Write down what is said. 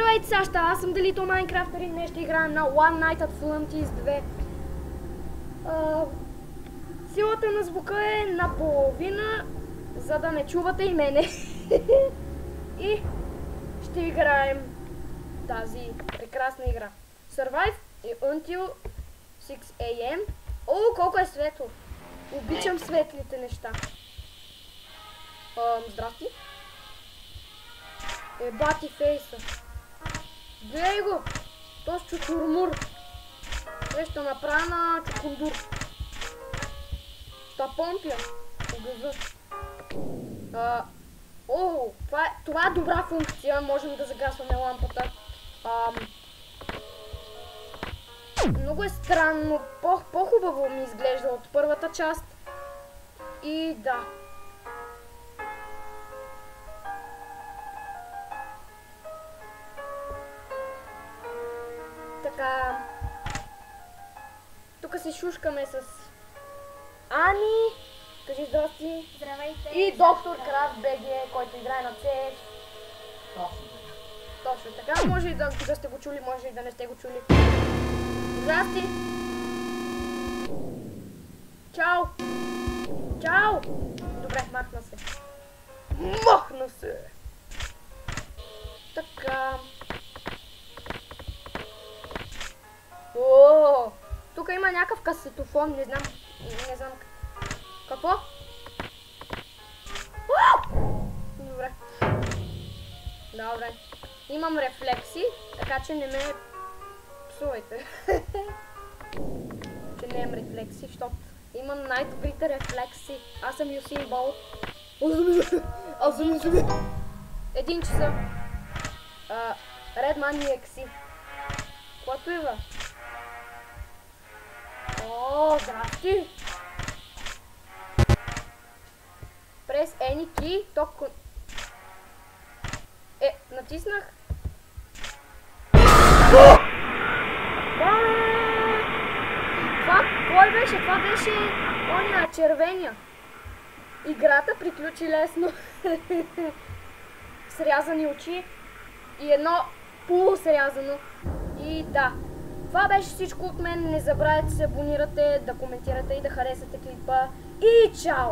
Здравейте, Саща, аз съм Делито Майнкрафтър и днес ще играем на One Night at Atlantis 2. Силата на звука е наполовина, за да не чувате и мене. И ще играем тази прекрасна игра. Survive until 6 AM. О, колко е светло! Обичам светлите неща. Здрасти. Бати фейса. Гледай го! То с чукурмур. Нещо направя на чукундур. Ща помпя. Погъза. Това е добра функция. Можем да загасваме лампата. Много е странно. По-хубаво ми изглежда от първата част. И да. Така. Тук се шушкаме с Ани. Кажи здрасти. Здравейте. И доктор Крафт БГ, който играе на CS. Точно така. Може и да сте го чули, може и да не сте го чули. Здрасти. Чао. Чао. Добре, махна се. Махна се. Така. О, тук има някакъв касетофон, не знам какво? Добре. Добре. Имам рефлекси, така че не ме псувайте. Че не имам рефлекси, защото имам най-добрите рефлекси. Аз съм Юсин Болт. Аз съм Юсин. 1 часа. Redman EXE. Което ива? О, здрасти! Прес any key, ток... натиснах. Кой беше? Това беше ония червения. Играта приключи лесно. Срязани очи и едно полусрязано. И да. Това беше всичко от мен. Не забравяйте да се абонирате, да коментирате и да харесате клипа. И чао!